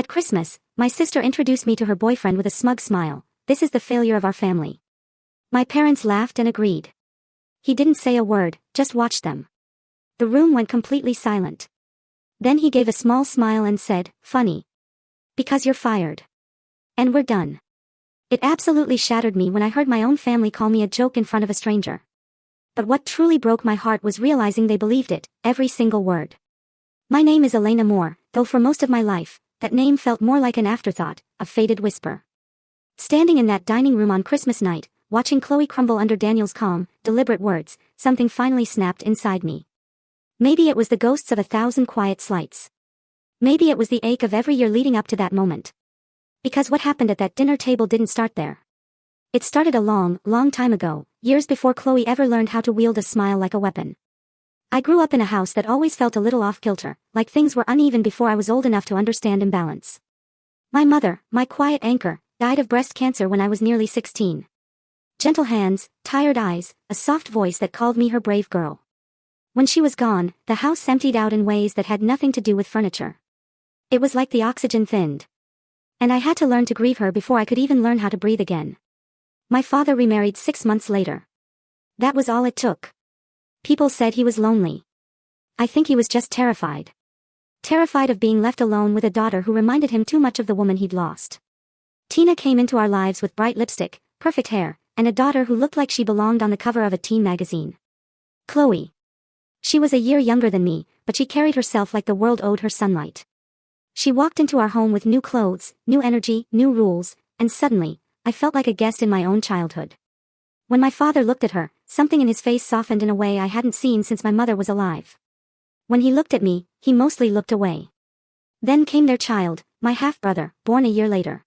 At Christmas, my sister introduced me to her boyfriend with a smug smile. This is the failure of our family. My parents laughed and agreed. He didn't say a word, just watched them. The room went completely silent. Then he gave a small smile and said, "Funny. Because you're fired. And we're done." It absolutely shattered me when I heard my own family call me a joke in front of a stranger. But what truly broke my heart was realizing they believed it, every single word. My name is Elena Moore, though for most of my life, that name felt more like an afterthought, a faded whisper. Standing in that dining room on Christmas night, watching Chloe crumble under Daniel's calm, deliberate words, something finally snapped inside me. Maybe it was the ghosts of 1,000 quiet slights. Maybe it was the ache of every year leading up to that moment. Because what happened at that dinner table didn't start there. It started a long, long time ago, years before Chloe ever learned how to wield a smile like a weapon. I grew up in a house that always felt a little off-kilter, like things were uneven before I was old enough to understand imbalance. My mother, my quiet anchor, died of breast cancer when I was nearly 16. Gentle hands, tired eyes, a soft voice that called me her brave girl. When she was gone, the house emptied out in ways that had nothing to do with furniture. It was like the oxygen thinned. And I had to learn to grieve her before I could even learn how to breathe again. My father remarried 6 months later. That was all it took. People said he was lonely. I think he was just terrified. Terrified of being left alone with a daughter who reminded him too much of the woman he'd lost. Tina came into our lives with bright lipstick, perfect hair, and a daughter who looked like she belonged on the cover of a teen magazine. Chloe. She was a year younger than me, but she carried herself like the world owed her sunlight. She walked into our home with new clothes, new energy, new rules, and suddenly, I felt like a guest in my own childhood. When my father looked at her, something in his face softened in a way I hadn't seen since my mother was alive. When he looked at me, he mostly looked away. Then came their child, my half-brother, born a year later.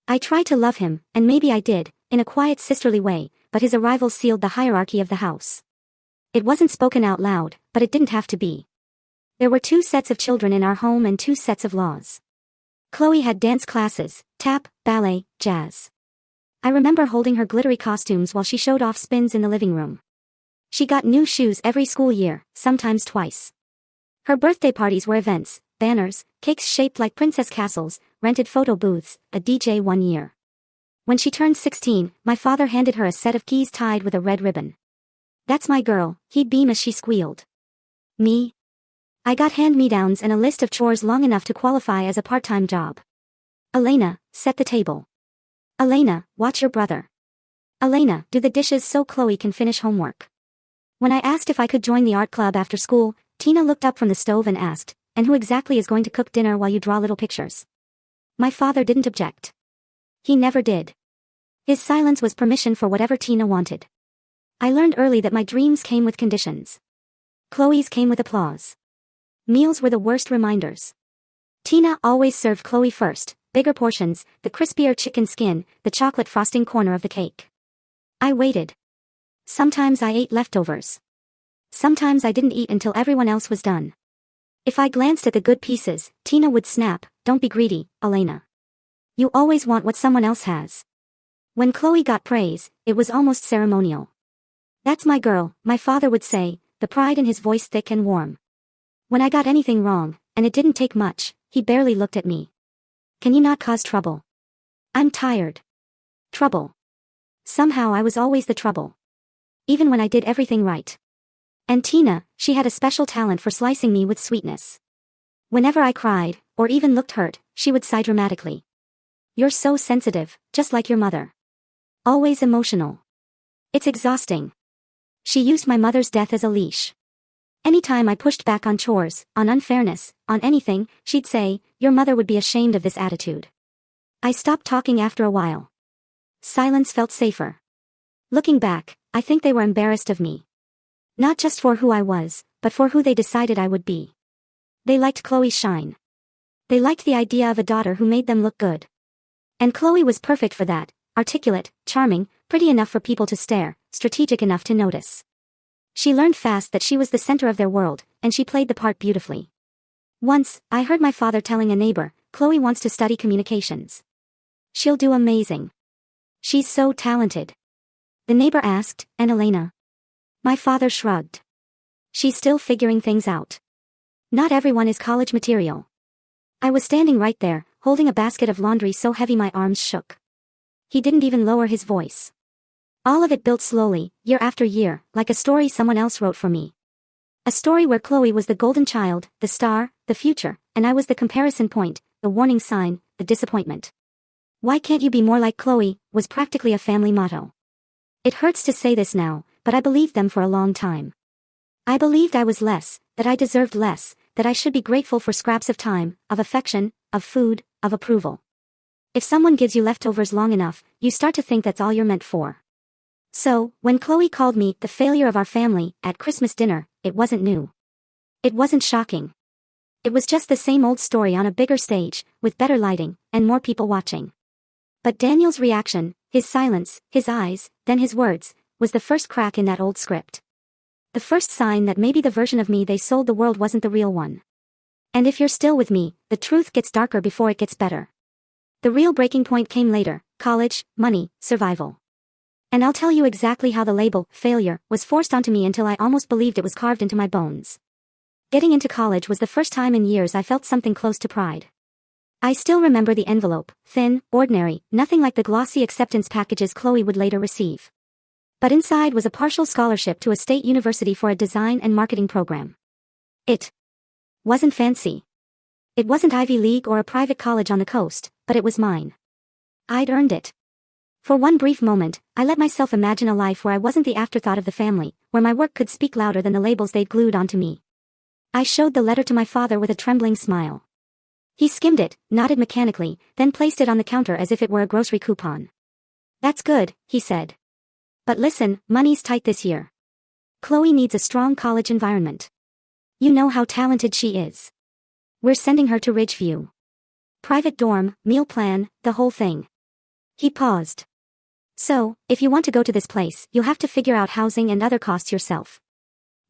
I tried to love him, and maybe I did, in a quiet sisterly way, but his arrival sealed the hierarchy of the house. It wasn't spoken out loud, but it didn't have to be. There were 2 sets of children in our home and 2 sets of laws. Chloe had dance classes, tap, ballet, jazz. I remember holding her glittery costumes while she showed off spins in the living room. She got new shoes every school year, sometimes twice. Her birthday parties were events, banners, cakes shaped like princess castles, rented photo booths, a DJ one year. When she turned 16, my father handed her a set of keys tied with a red ribbon. "That's my girl," he'd beam as she squealed. Me? I got hand-me-downs and a list of chores long enough to qualify as a part-time job. Elena, set the table. Elena, watch your brother. Elena, do the dishes so Chloe can finish homework. When I asked if I could join the art club after school, Tina looked up from the stove and asked, "And who exactly is going to cook dinner while you draw little pictures?" My father didn't object. He never did. His silence was permission for whatever Tina wanted. I learned early that my dreams came with conditions. Chloe's came with applause. Meals were the worst reminders. Tina always served Chloe first, bigger portions, the crispier chicken skin, the chocolate frosting corner of the cake. I waited. Sometimes I ate leftovers. Sometimes I didn't eat until everyone else was done. If I glanced at the good pieces, Tina would snap, "Don't be greedy, Elena. You always want what someone else has." When Chloe got praise, it was almost ceremonial. "That's my girl," my father would say, the pride in his voice thick and warm. When I got anything wrong, and it didn't take much, he barely looked at me. "Can you not cause trouble? I'm tired." Trouble. Somehow I was always the trouble. Even when I did everything right. And Tina, she had a special talent for slicing me with sweetness. Whenever I cried, or even looked hurt, she would sigh dramatically. "You're so sensitive, just like your mother. Always emotional. It's exhausting." She used my mother's death as a leash. Anytime I pushed back on chores, on unfairness, on anything, she'd say, "Your mother would be ashamed of this attitude." I stopped talking after a while. Silence felt safer. Looking back, I think they were embarrassed of me. Not just for who I was, but for who they decided I would be. They liked Chloe's shine. They liked the idea of a daughter who made them look good. And Chloe was perfect for that, articulate, charming, pretty enough for people to stare, strategic enough to notice. She learned fast that she was the center of their world, and she played the part beautifully. Once, I heard my father telling a neighbor, "Chloe wants to study communications. She'll do amazing. She's so talented." The neighbor asked, "And Elena?" My father shrugged. "She's still figuring things out. Not everyone is college material." I was standing right there, holding a basket of laundry so heavy my arms shook. He didn't even lower his voice. All of it built slowly, year after year, like a story someone else wrote for me. A story where Chloe was the golden child, the star, the future, and I was the comparison point, the warning sign, the disappointment. "Why can't you be more like Chloe?" was practically a family motto. It hurts to say this now, but I believed them for a long time. I believed I was less, that I deserved less, that I should be grateful for scraps of time, of affection, of food, of approval. If someone gives you leftovers long enough, you start to think that's all you're meant for. So, when Chloe called me the failure of our family at Christmas dinner, it wasn't new. It wasn't shocking. It was just the same old story on a bigger stage, with better lighting, and more people watching. But Daniel's reaction, his silence, his eyes, then his words, was the first crack in that old script. The first sign that maybe the version of me they sold the world wasn't the real one. And if you're still with me, the truth gets darker before it gets better. The real breaking point came later: college, money, survival. And I'll tell you exactly how the label, failure, was forced onto me until I almost believed it was carved into my bones. Getting into college was the first time in years I felt something close to pride. I still remember the envelope, thin, ordinary, nothing like the glossy acceptance packages Chloe would later receive. But inside was a partial scholarship to a state university for a design and marketing program. It wasn't fancy. It wasn't Ivy League or a private college on the coast, but it was mine. I'd earned it. For one brief moment, I let myself imagine a life where I wasn't the afterthought of the family, where my work could speak louder than the labels they'd glued onto me. I showed the letter to my father with a trembling smile. He skimmed it, nodded mechanically, then placed it on the counter as if it were a grocery coupon. "That's good," he said. "But listen, money's tight this year. Chloe needs a strong college environment. You know how talented she is. We're sending her to Ridgeview. Private dorm, meal plan, the whole thing." He paused. "So, if you want to go to this place, you'll have to figure out housing and other costs yourself."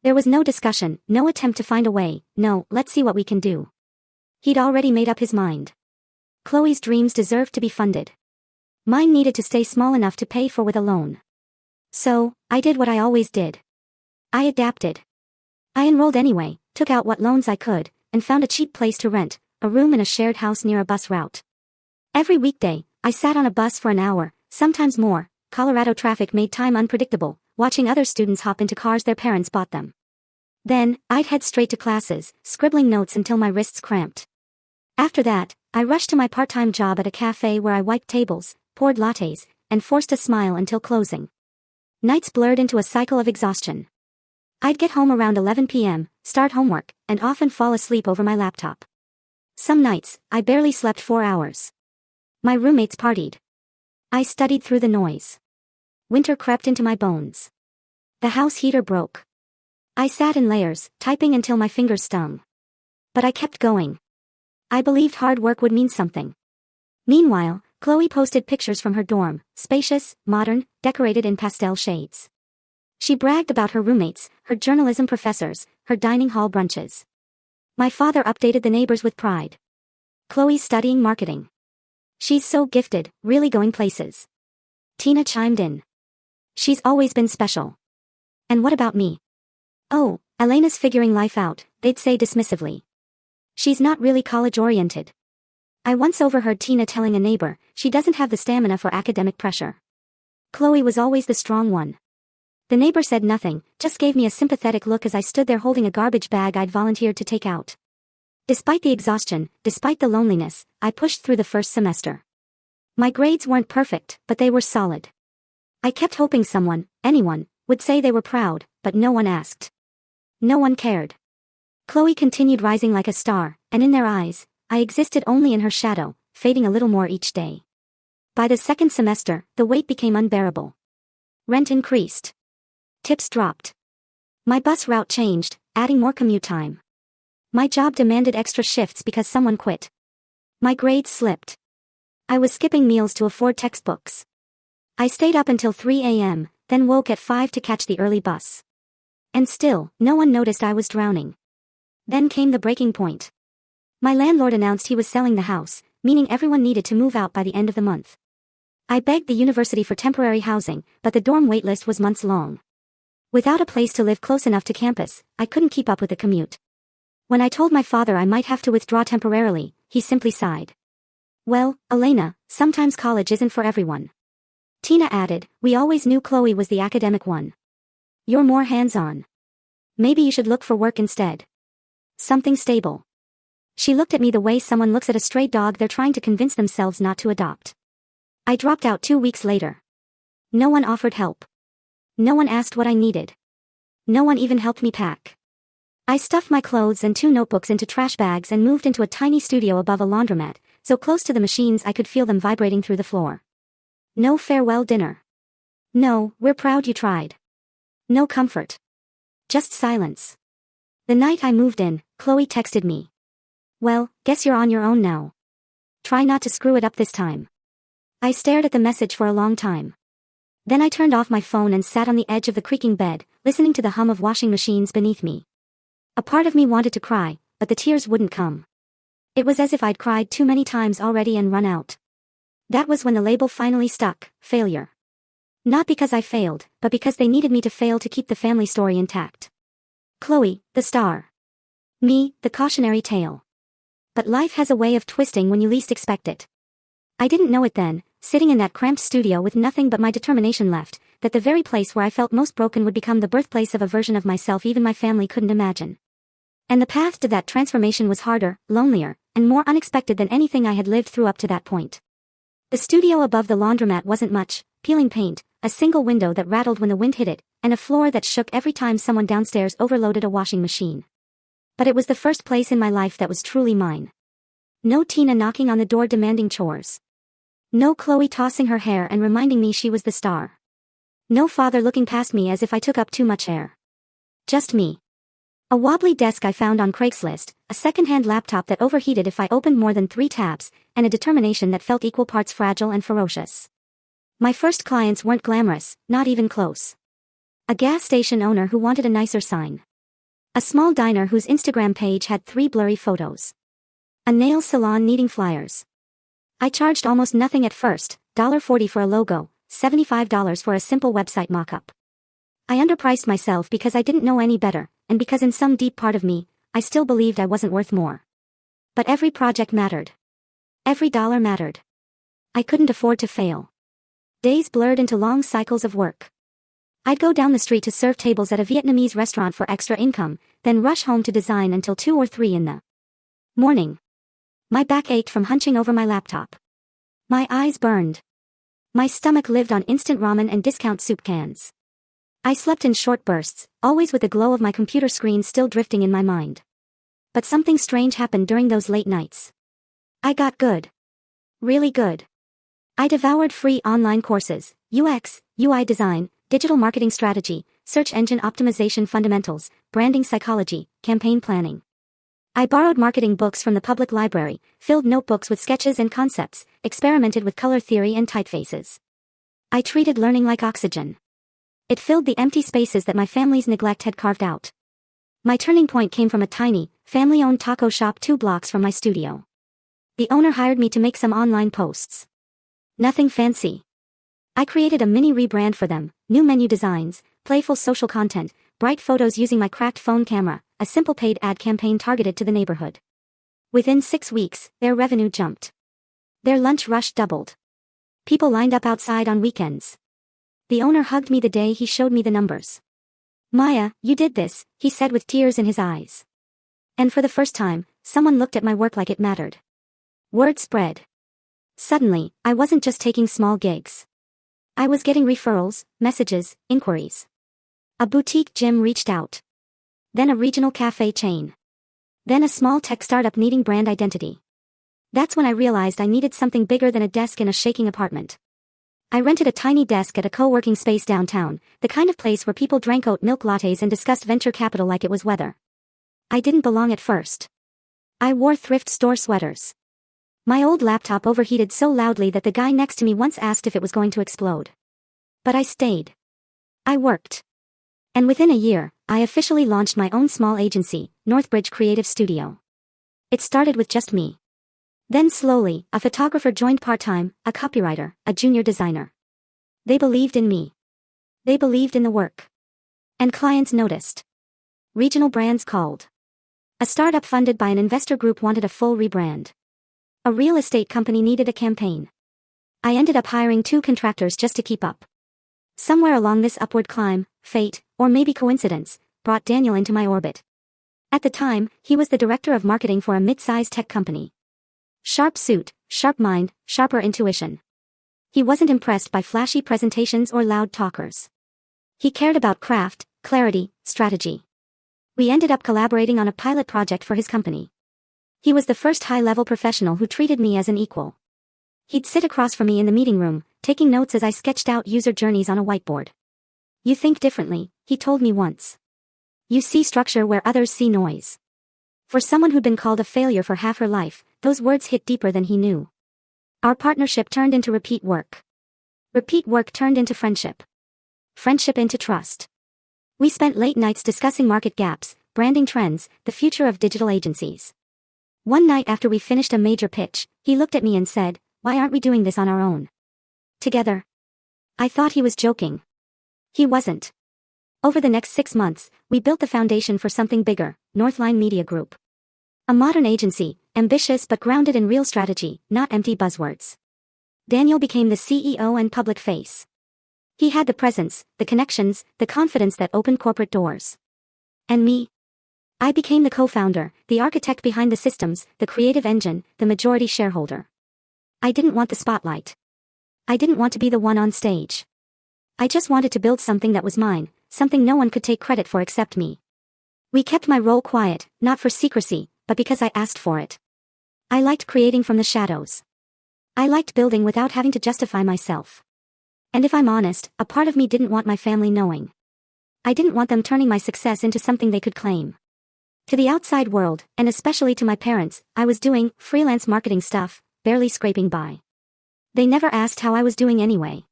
There was no discussion, no attempt to find a way, no, let's see what we can do. He'd already made up his mind. Chloe's dreams deserved to be funded. Mine needed to stay small enough to pay for with a loan. So, I did what I always did. I adapted. I enrolled anyway, took out what loans I could, and found a cheap place to rent, a room in a shared house near a bus route. Every weekday, I sat on a bus for an hour, sometimes more. Colorado traffic made time unpredictable, watching other students hop into cars their parents bought them. Then, I'd head straight to classes, scribbling notes until my wrists cramped. After that, I rushed to my part-time job at a cafe where I wiped tables, poured lattes, and forced a smile until closing. Nights blurred into a cycle of exhaustion. I'd get home around 11 p.m., start homework, and often fall asleep over my laptop. Some nights, I barely slept 4 hours. My roommates partied. I studied through the noise. Winter crept into my bones. The house heater broke. I sat in layers, typing until my fingers stung. But I kept going. I believed hard work would mean something. Meanwhile, Chloe posted pictures from her dorm, spacious, modern, decorated in pastel shades. She bragged about her roommates, her journalism professors, her dining hall brunches. My father updated the neighbors with pride. "Chloe's studying marketing. She's so gifted, really going places." Tina chimed in. "She's always been special." "And what about me?" "Oh, Elena's figuring life out," they'd say dismissively. "She's not really college-oriented." I once overheard Tina telling a neighbor, "She doesn't have the stamina for academic pressure." Chloe was always the strong one. The neighbor said nothing, just gave me a sympathetic look as I stood there holding a garbage bag I'd volunteered to take out. Despite the exhaustion, despite the loneliness, I pushed through the first semester. My grades weren't perfect, but they were solid. I kept hoping someone, anyone, would say they were proud, but no one asked. No one cared. Chloe continued rising like a star, and in their eyes, I existed only in her shadow, fading a little more each day. By the second semester, the weight became unbearable. Rent increased. Tips dropped. My bus route changed, adding more commute time. My job demanded extra shifts because someone quit. My grades slipped. I was skipping meals to afford textbooks. I stayed up until 3 a.m., then woke at 5 to catch the early bus. And still, no one noticed I was drowning. Then came the breaking point. My landlord announced he was selling the house, meaning everyone needed to move out by the end of the month. I begged the university for temporary housing, but the dorm waitlist was months long. Without a place to live close enough to campus, I couldn't keep up with the commute. When I told my father I might have to withdraw temporarily, he simply sighed. Well, Elena, sometimes college isn't for everyone. Tina added, we always knew Chloe was the academic one. You're more hands-on. Maybe you should look for work instead. Something stable. She looked at me the way someone looks at a stray dog they're trying to convince themselves not to adopt. I dropped out 2 weeks later. No one offered help. No one asked what I needed. No one even helped me pack. I stuffed my clothes and 2 notebooks into trash bags and moved into a tiny studio above a laundromat, so close to the machines I could feel them vibrating through the floor. No farewell dinner. No, we're proud you tried. No comfort. Just silence. The night I moved in, Chloe texted me. Well, guess you're on your own now. Try not to screw it up this time. I stared at the message for a long time. Then I turned off my phone and sat on the edge of the creaking bed, listening to the hum of washing machines beneath me. A part of me wanted to cry, but the tears wouldn't come. It was as if I'd cried too many times already and run out. That was when the label finally stuck, failure. Not because I failed, but because they needed me to fail to keep the family story intact. Chloe, the star. Me, the cautionary tale. But life has a way of twisting when you least expect it. I didn't know it then, sitting in that cramped studio with nothing but my determination left, that the very place where I felt most broken would become the birthplace of a version of myself even my family couldn't imagine. And the path to that transformation was harder, lonelier, and more unexpected than anything I had lived through up to that point. The studio above the laundromat wasn't much, peeling paint, a single window that rattled when the wind hit it, and a floor that shook every time someone downstairs overloaded a washing machine. But it was the first place in my life that was truly mine. No Tina knocking on the door demanding chores. No Chloe tossing her hair and reminding me she was the star. No father looking past me as if I took up too much air. Just me. A wobbly desk I found on Craigslist, a second-hand laptop that overheated if I opened more than 3 tabs, and a determination that felt equal parts fragile and ferocious. My first clients weren't glamorous, not even close. A gas station owner who wanted a nicer sign. A small diner whose Instagram page had 3 blurry photos. A nail salon needing flyers. I charged almost nothing at first, $1.40 for a logo, $75 for a simple website mock-up. I underpriced myself because I didn't know any better, and because in some deep part of me, I still believed I wasn't worth more. But every project mattered. Every dollar mattered. I couldn't afford to fail. Days blurred into long cycles of work. I'd go down the street to serve tables at a Vietnamese restaurant for extra income, then rush home to design until 2 or 3 in the morning. My back ached from hunching over my laptop. My eyes burned. My stomach lived on instant ramen and discount soup cans. I slept in short bursts, always with the glow of my computer screen still drifting in my mind. But something strange happened during those late nights. I got good. Really good. I devoured free online courses, UX, UI design, digital marketing strategy, search engine optimization fundamentals, branding psychology, campaign planning. I borrowed marketing books from the public library, filled notebooks with sketches and concepts, experimented with color theory and typefaces. I treated learning like oxygen. It filled the empty spaces that my family's neglect had carved out. My turning point came from a tiny, family-owned taco shop 2 blocks from my studio. The owner hired me to make some online posts. Nothing fancy. I created a mini rebrand for them, new menu designs, playful social content, bright photos using my cracked phone camera, a simple paid ad campaign targeted to the neighborhood. Within 6 weeks, their revenue jumped. Their lunch rush doubled. People lined up outside on weekends. The owner hugged me the day he showed me the numbers. Maya, you did this, he said with tears in his eyes. And for the first time, someone looked at my work like it mattered. Word spread. Suddenly, I wasn't just taking small gigs. I was getting referrals, messages, inquiries. A boutique gym reached out. Then a regional cafe chain. Then a small tech startup needing brand identity. That's when I realized I needed something bigger than a desk in a shaking apartment. I rented a tiny desk at a co-working space downtown, the kind of place where people drank oat milk lattes and discussed venture capital like it was weather. I didn't belong at first. I wore thrift store sweaters. My old laptop overheated so loudly that the guy next to me once asked if it was going to explode. But I stayed. I worked. And within a year, I officially launched my own small agency, Northbridge Creative Studio. It started with just me. Then slowly, a photographer joined part-time, a copywriter, a junior designer. They believed in me. They believed in the work. And clients noticed. Regional brands called. A startup funded by an investor group wanted a full rebrand. A real estate company needed a campaign. I ended up hiring 2 contractors just to keep up. Somewhere along this upward climb, fate, or maybe coincidence, brought Daniel into my orbit. At the time, he was the director of marketing for a mid-sized tech company. Sharp suit, sharp mind, sharper intuition. He wasn't impressed by flashy presentations or loud talkers. He cared about craft, clarity, strategy. We ended up collaborating on a pilot project for his company. He was the first high-level professional who treated me as an equal. He'd sit across from me in the meeting room, taking notes as I sketched out user journeys on a whiteboard. "You think differently," he told me once. "You see structure where others see noise." For someone who'd been called a failure for half her life, those words hit deeper than he knew. Our partnership turned into repeat work. Repeat work turned into friendship. Friendship into trust. We spent late nights discussing market gaps, branding trends, the future of digital agencies. One night after we finished a major pitch, he looked at me and said, "Why aren't we doing this on our own? Together?" I thought he was joking. He wasn't. Over the next 6 months, we built the foundation for something bigger, Northline Media Group. A modern agency, ambitious but grounded in real strategy, not empty buzzwords. Daniel became the CEO and public face. He had the presence, the connections, the confidence that opened corporate doors. And me? I became the co-founder, the architect behind the systems, the creative engine, the majority shareholder. I didn't want the spotlight. I didn't want to be the one on stage. I just wanted to build something that was mine, something no one could take credit for except me. We kept my role quiet, not for secrecy, but because I asked for it. I liked creating from the shadows. I liked building without having to justify myself. And if I'm honest, a part of me didn't want my family knowing. I didn't want them turning my success into something they could claim. To the outside world, and especially to my parents, I was doing freelance marketing stuff, barely scraping by. They never asked how I was doing anyway.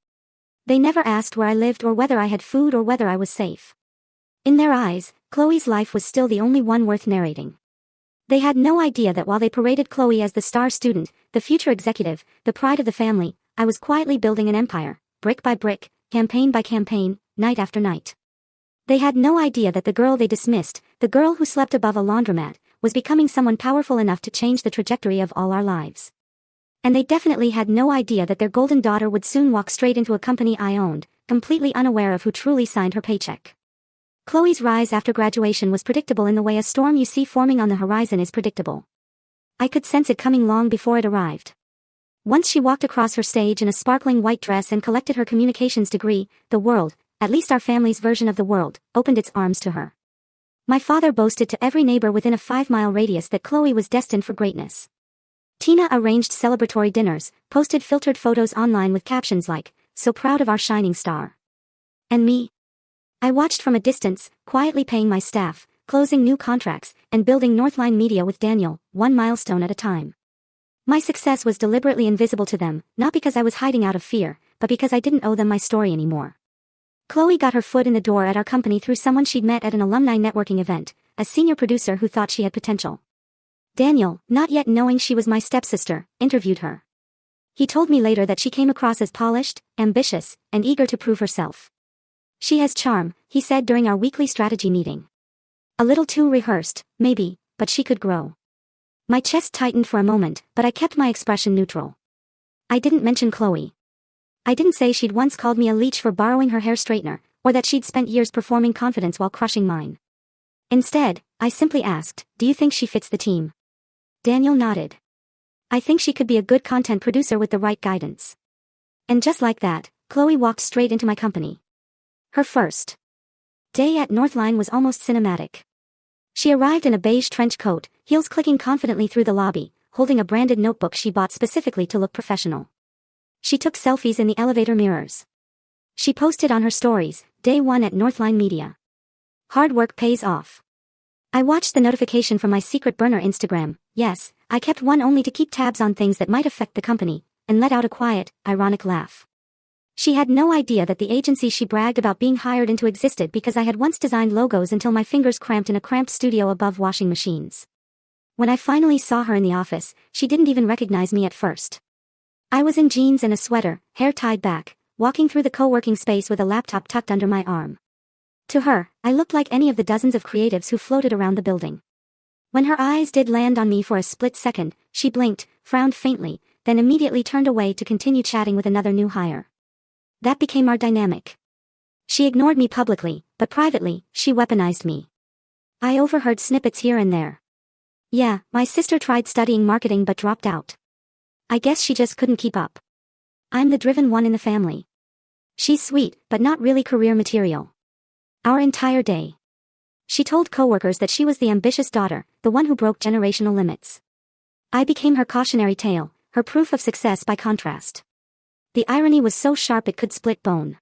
They never asked where I lived or whether I had food or whether I was safe. In their eyes, Chloe's life was still the only one worth narrating. They had no idea that while they paraded Chloe as the star student, the future executive, the pride of the family, I was quietly building an empire, brick by brick, campaign by campaign, night after night. They had no idea that the girl they dismissed, the girl who slept above a laundromat, was becoming someone powerful enough to change the trajectory of all our lives. And they definitely had no idea that their golden daughter would soon walk straight into a company I owned, completely unaware of who truly signed her paycheck. Chloe's rise after graduation was predictable in the way a storm you see forming on the horizon is predictable. I could sense it coming long before it arrived. Once she walked across her stage in a sparkling white dress and collected her communications degree, the world, at least our family's version of the world, opened its arms to her. My father boasted to every neighbor within a 5-mile radius that Chloe was destined for greatness. Tina arranged celebratory dinners, posted filtered photos online with captions like, "So proud of our shining star." And me? I watched from a distance, quietly paying my staff, closing new contracts, and building Northline Media with Daniel, one milestone at a time. My success was deliberately invisible to them, not because I was hiding out of fear, but because I didn't owe them my story anymore. Chloe got her foot in the door at our company through someone she'd met at an alumni networking event, a senior producer who thought she had potential. Daniel, not yet knowing she was my stepsister, interviewed her. He told me later that she came across as polished, ambitious, and eager to prove herself. "She has charm," he said during our weekly strategy meeting. A little too rehearsed, maybe, but she could grow. My chest tightened for a moment, but I kept my expression neutral. I didn't mention Chloe. I didn't say she'd once called me a leech for borrowing her hair straightener, or that she'd spent years performing confidence while crushing mine. Instead, I simply asked, "Do you think she fits the team?" Daniel nodded. "I think she could be a good content producer with the right guidance." And just like that, Chloe walked straight into my company. Her first day at Northline was almost cinematic. She arrived in a beige trench coat, heels clicking confidently through the lobby, holding a branded notebook she bought specifically to look professional. She took selfies in the elevator mirrors. She posted on her stories, "Day 1 at Northline Media. Hard work pays off." I watched the notification from my secret burner Instagram. Yes, I kept one only to keep tabs on things that might affect the company, and let out a quiet, ironic laugh. She had no idea that the agency she bragged about being hired into existed because I had once designed logos until my fingers cramped in a cramped studio above washing machines. When I finally saw her in the office, she didn't even recognize me at first. I was in jeans and a sweater, hair tied back, walking through the co-working space with a laptop tucked under my arm. To her, I looked like any of the dozens of creatives who floated around the building. When her eyes did land on me for a split second, she blinked, frowned faintly, then immediately turned away to continue chatting with another new hire. That became our dynamic. She ignored me publicly, but privately, she weaponized me. I overheard snippets here and there. Yeah, my sister tried studying marketing but dropped out. I guess she just couldn't keep up. I'm the driven one in the family. She's sweet, but not really career material. Our entire day. She told coworkers that she was the ambitious daughter, the one who broke generational limits. I became her cautionary tale, her proof of success by contrast. The irony was so sharp it could split bone.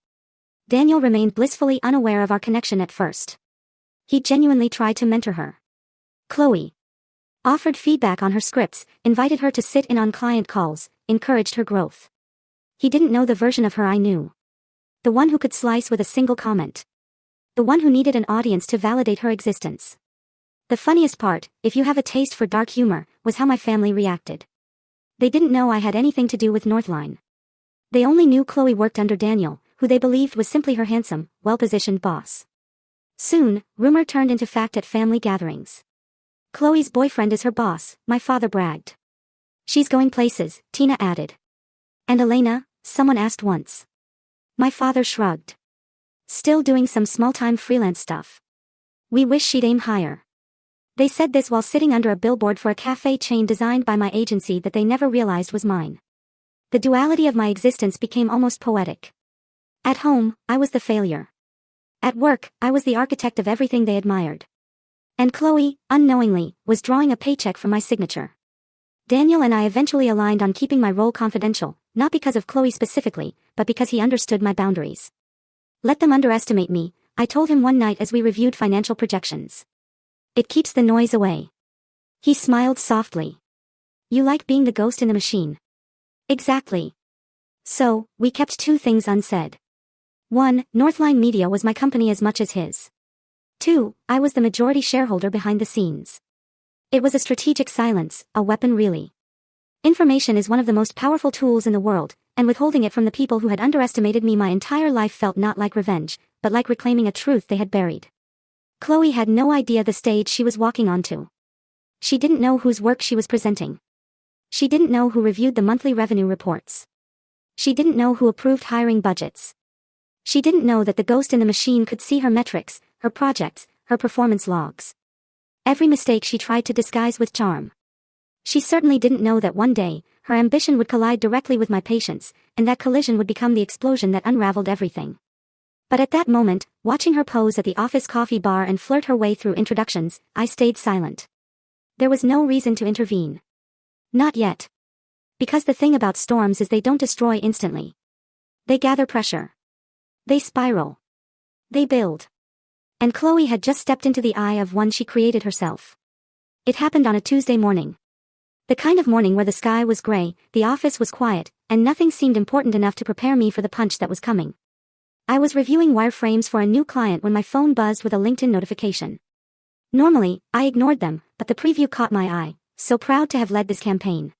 Daniel remained blissfully unaware of our connection at first. He genuinely tried to mentor her. Chloe offered feedback on her scripts, invited her to sit in on client calls, encouraged her growth. He didn't know the version of her I knew. The one who could slice with a single comment. The one who needed an audience to validate her existence. The funniest part, if you have a taste for dark humor, was how my family reacted. They didn't know I had anything to do with Northline. They only knew Chloe worked under Daniel, who they believed was simply her handsome, well-positioned boss. Soon, rumor turned into fact at family gatherings. Chloe's boyfriend is her boss, my father bragged. She's going places, Tina added. And Elena, someone asked once. My father shrugged. Still doing some small-time freelance stuff. We wish she'd aim higher. They said this while sitting under a billboard for a cafe chain designed by my agency that they never realized was mine. The duality of my existence became almost poetic. At home, I was the failure. At work, I was the architect of everything they admired. And Chloe, unknowingly, was drawing a paycheck from my signature. Daniel and I eventually aligned on keeping my role confidential, not because of Chloe specifically, but because he understood my boundaries. Let them underestimate me, I told him one night as we reviewed financial projections. It keeps the noise away. He smiled softly. You like being the ghost in the machine. Exactly. So, we kept two things unsaid. 1. Northline Media was my company as much as his. 2. I was the majority shareholder behind the scenes. It was a strategic silence, a weapon really. Information is one of the most powerful tools in the world, and withholding it from the people who had underestimated me my entire life felt not like revenge, but like reclaiming a truth they had buried. Chloe had no idea the stage she was walking onto. She didn't know whose work she was presenting. She didn't know who reviewed the monthly revenue reports. She didn't know who approved hiring budgets. She didn't know that the ghost in the machine could see her metrics, her projects, her performance logs. Every mistake she tried to disguise with charm. She certainly didn't know that one day, her ambition would collide directly with my patience, and that collision would become the explosion that unraveled everything. But at that moment, watching her pose at the office coffee bar and flirt her way through introductions, I stayed silent. There was no reason to intervene. Not yet. Because the thing about storms is they don't destroy instantly. They gather pressure. They spiral. They build. And Chloe had just stepped into the eye of one she created herself. It happened on a Tuesday morning. The kind of morning where the sky was gray, the office was quiet, and nothing seemed important enough to prepare me for the punch that was coming. I was reviewing wireframes for a new client when my phone buzzed with a LinkedIn notification. Normally, I ignored them, but the preview caught my eye, so proud to have led this campaign.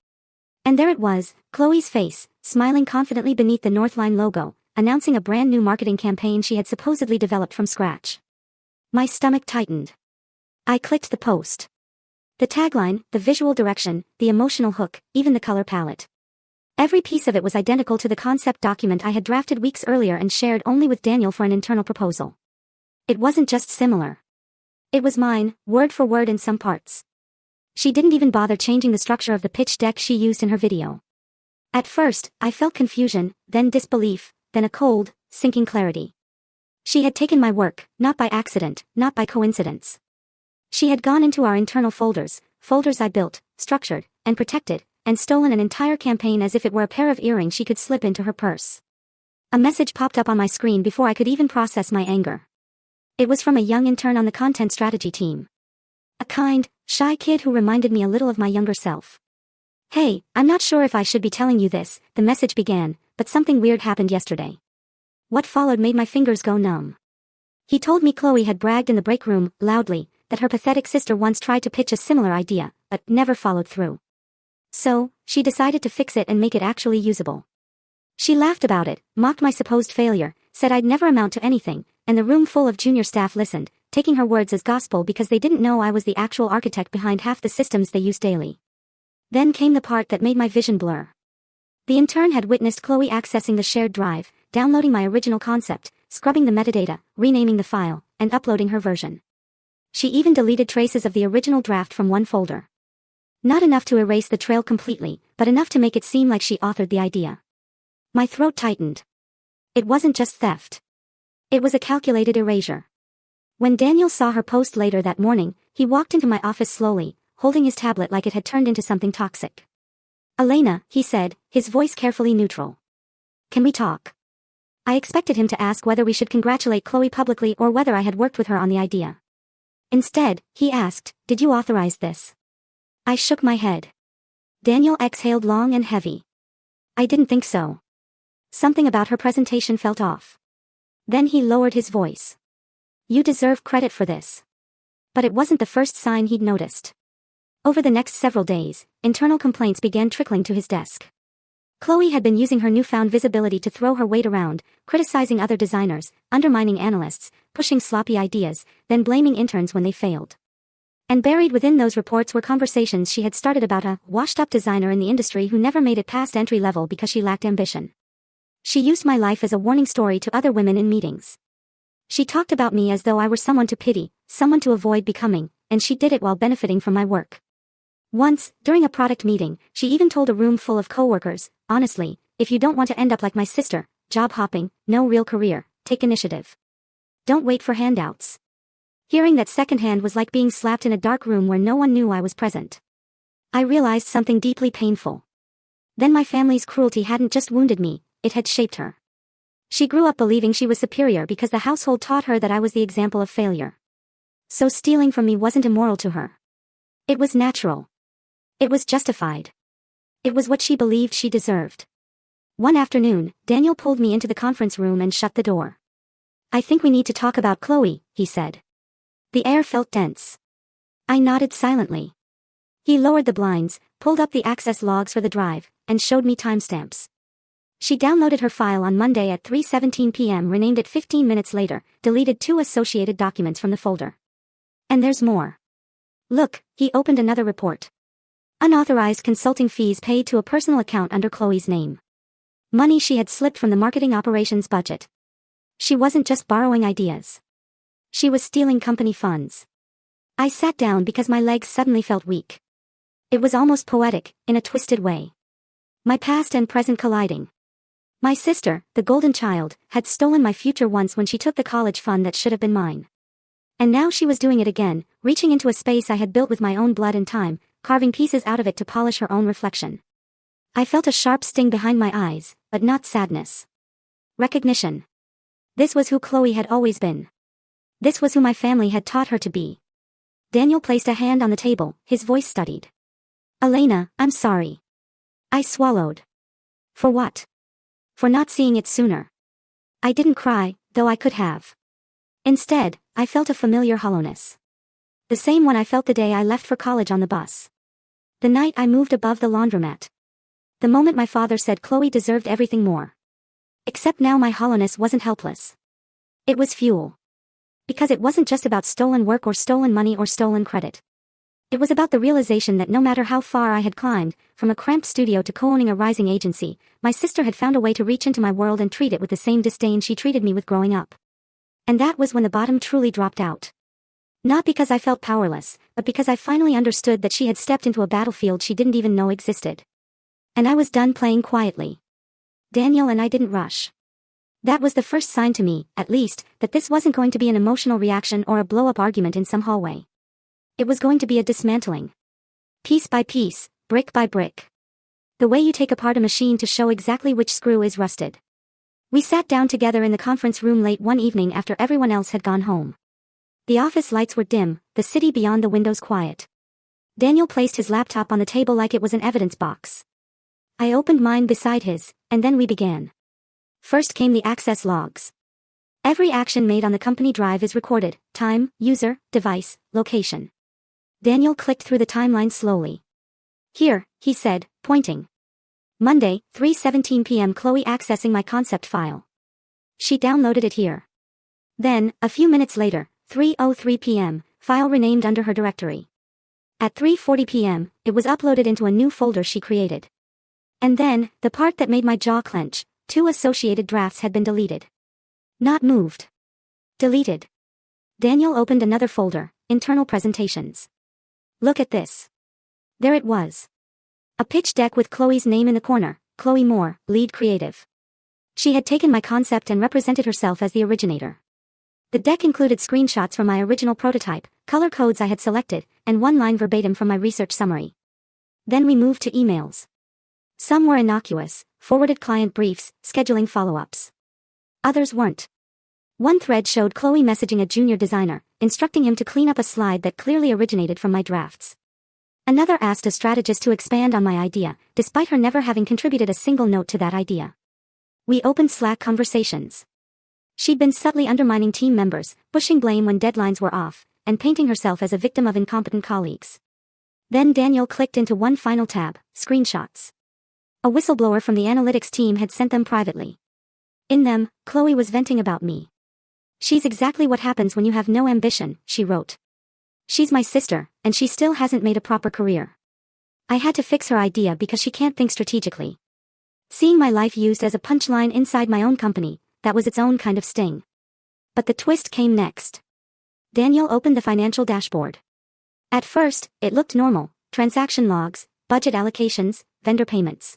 And there it was, Chloe's face, smiling confidently beneath the Northline logo, announcing a brand new marketing campaign she had supposedly developed from scratch. My stomach tightened. I clicked the post. The tagline, the visual direction, the emotional hook, even the color palette. Every piece of it was identical to the concept document I had drafted weeks earlier and shared only with Daniel for an internal proposal. It wasn't just similar. It was mine, word for word in some parts. She didn't even bother changing the structure of the pitch deck she used in her video. At first, I felt confusion, then disbelief, then a cold, sinking clarity. She had taken my work, not by accident, not by coincidence. She had gone into our internal folders I built, structured, and protected, and stolen an entire campaign as if it were a pair of earrings she could slip into her purse. A message popped up on my screen before I could even process my anger. It was from a young intern on the content strategy team. A kind, shy kid who reminded me a little of my younger self. Hey, I'm not sure if I should be telling you this, the message began, but something weird happened yesterday. What followed made my fingers go numb. He told me Chloe had bragged in the break room, loudly, that her pathetic sister once tried to pitch a similar idea, but never followed through. So, she decided to fix it and make it actually usable. She laughed about it, mocked my supposed failure, said I'd never amount to anything, and the room full of junior staff listened, taking her words as gospel because they didn't know I was the actual architect behind half the systems they use daily. Then came the part that made my vision blur. The intern had witnessed Chloe accessing the shared drive, downloading my original concept, scrubbing the metadata, renaming the file, and uploading her version. She even deleted traces of the original draft from one folder. Not enough to erase the trail completely, but enough to make it seem like she authored the idea. My throat tightened. It wasn't just theft. It was a calculated erasure. When Daniel saw her post later that morning, he walked into my office slowly, holding his tablet like it had turned into something toxic. "Elena," he said, his voice carefully neutral. "Can we talk?" I expected him to ask whether we should congratulate Chloe publicly or whether I had worked with her on the idea. Instead, he asked, "Did you authorize this?" I shook my head. Daniel exhaled long and heavy. "I didn't think so." Something about her presentation felt off. Then he lowered his voice. "You deserve credit for this." But it wasn't the first sign he'd noticed. Over the next several days, internal complaints began trickling to his desk. Chloe had been using her newfound visibility to throw her weight around, criticizing other designers, undermining analysts, pushing sloppy ideas, then blaming interns when they failed. And buried within those reports were conversations she had started about a washed-up designer in the industry who never made it past entry level because she lacked ambition. She used my life as a warning story to other women in meetings. She talked about me as though I were someone to pity, someone to avoid becoming, and she did it while benefiting from my work. Once, during a product meeting, she even told a room full of coworkers, "Honestly, if you don't want to end up like my sister, job hopping, no real career, take initiative. Don't wait for handouts." Hearing that secondhand was like being slapped in a dark room where no one knew I was present. I realized something deeply painful. Then my family's cruelty hadn't just wounded me, it had shaped her. She grew up believing she was superior because the household taught her that I was the example of failure. So stealing from me wasn't immoral to her. It was natural. It was justified. It was what she believed she deserved. One afternoon, Daniel pulled me into the conference room and shut the door. "I think we need to talk about Chloe," he said. The air felt dense. I nodded silently. He lowered the blinds, pulled up the access logs for the drive, and showed me timestamps. She downloaded her file on Monday at 3:17 p.m., renamed it 15 minutes later, deleted 2 associated documents from the folder. And there's more. Look, he opened another report. Unauthorized consulting fees paid to a personal account under Chloe's name. Money she had slipped from the marketing operations budget. She wasn't just borrowing ideas. She was stealing company funds. I sat down because my legs suddenly felt weak. It was almost poetic, in a twisted way. My past and present colliding. My sister, the golden child, had stolen my future once when she took the college fund that should have been mine. And now she was doing it again, reaching into a space I had built with my own blood and time, carving pieces out of it to polish her own reflection. I felt a sharp sting behind my eyes, but not sadness. Recognition. This was who Chloe had always been. This was who my family had taught her to be. Daniel placed a hand on the table, his voice studied. "Elena, I'm sorry." I swallowed. For what? For not seeing it sooner. I didn't cry, though I could have. Instead, I felt a familiar hollowness. The same one I felt the day I left for college on the bus. The night I moved above the laundromat. The moment my father said Chloe deserved everything more. Except now my hollowness wasn't helpless. It was fuel. Because it wasn't just about stolen work or stolen money or stolen credit. It was about the realization that no matter how far I had climbed, from a cramped studio to co-owning a rising agency, my sister had found a way to reach into my world and treat it with the same disdain she treated me with growing up. And that was when the bottom truly dropped out. Not because I felt powerless, but because I finally understood that she had stepped into a battlefield she didn't even know existed. And I was done playing quietly. Daniel and I didn't rush. That was the first sign to me, at least, that this wasn't going to be an emotional reaction or a blow-up argument in some hallway. It was going to be a dismantling. Piece by piece, brick by brick. The way you take apart a machine to show exactly which screw is rusted. We sat down together in the conference room late one evening after everyone else had gone home. The office lights were dim, the city beyond the windows quiet. Daniel placed his laptop on the table like it was an evidence box. I opened mine beside his, and then we began. First came the access logs. Every action made on the company drive is recorded: time, user, device, location. Daniel clicked through the timeline slowly. "Here," he said, pointing. Monday, 3:17 p.m. Chloe accessing my concept file. She downloaded it here. Then, a few minutes later, 3:03 p.m., file renamed under her directory. At 3:40 p.m., it was uploaded into a new folder she created. And then, the part that made my jaw clench, 2 associated drafts had been deleted. Not moved. Deleted. Daniel opened another folder, internal presentations. Look at this. There it was. A pitch deck with Chloe's name in the corner, Chloe Moore, lead creative. She had taken my concept and represented herself as the originator. The deck included screenshots from my original prototype, color codes I had selected, and one line verbatim from my research summary. Then we moved to emails. Some were innocuous, forwarded client briefs, scheduling follow-ups. Others weren't. One thread showed Chloe messaging a junior designer, instructing him to clean up a slide that clearly originated from my drafts. Another asked a strategist to expand on my idea, despite her never having contributed a single note to that idea. We opened Slack conversations. She'd been subtly undermining team members, pushing blame when deadlines were off, and painting herself as a victim of incompetent colleagues. Then Daniel clicked into one final tab, screenshots. A whistleblower from the analytics team had sent them privately. In them, Chloe was venting about me. "She's exactly what happens when you have no ambition," she wrote. "She's my sister, and she still hasn't made a proper career. I had to fix her idea because she can't think strategically." Seeing my life used as a punchline inside my own company, that was its own kind of sting. But the twist came next. Daniel opened the financial dashboard. At first, it looked normal, transaction logs, budget allocations, vendor payments.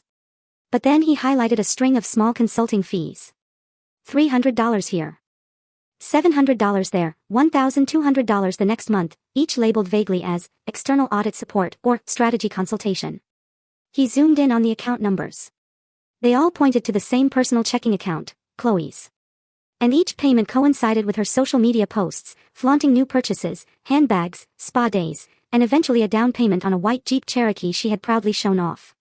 But then he highlighted a string of small consulting fees. $300 here. $700 there, $1,200 the next month, each labeled vaguely as external audit support or strategy consultation. He zoomed in on the account numbers. They all pointed to the same personal checking account, Chloe's. And each payment coincided with her social media posts, flaunting new purchases, handbags, spa days, and eventually a down payment on a white Jeep Cherokee she had proudly shown off.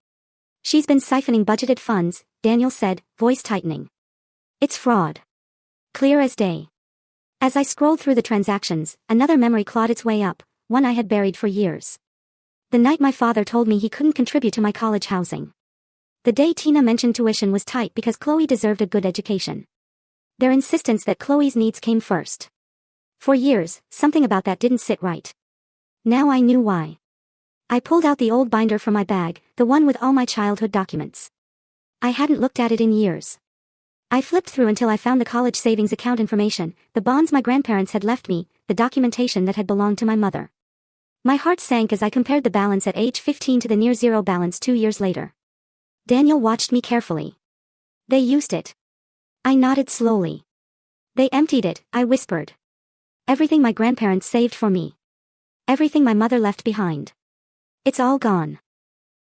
"She's been siphoning budgeted funds," Daniel said, voice tightening. "It's fraud. Clear as day." As I scrolled through the transactions, another memory clawed its way up, one I had buried for years. The night my father told me he couldn't contribute to my college housing. The day Tina mentioned tuition was tight because Chloe deserved a good education. Their insistence that Chloe's needs came first. For years, something about that didn't sit right. Now I knew why. I pulled out the old binder from my bag, the one with all my childhood documents. I hadn't looked at it in years. I flipped through until I found the college savings account information, the bonds my grandparents had left me, the documentation that had belonged to my mother. My heart sank as I compared the balance at age 15 to the near-zero balance 2 years later. Daniel watched me carefully. "They used it." I nodded slowly. "They emptied it," I whispered. "Everything my grandparents saved for me. Everything my mother left behind. It's all gone.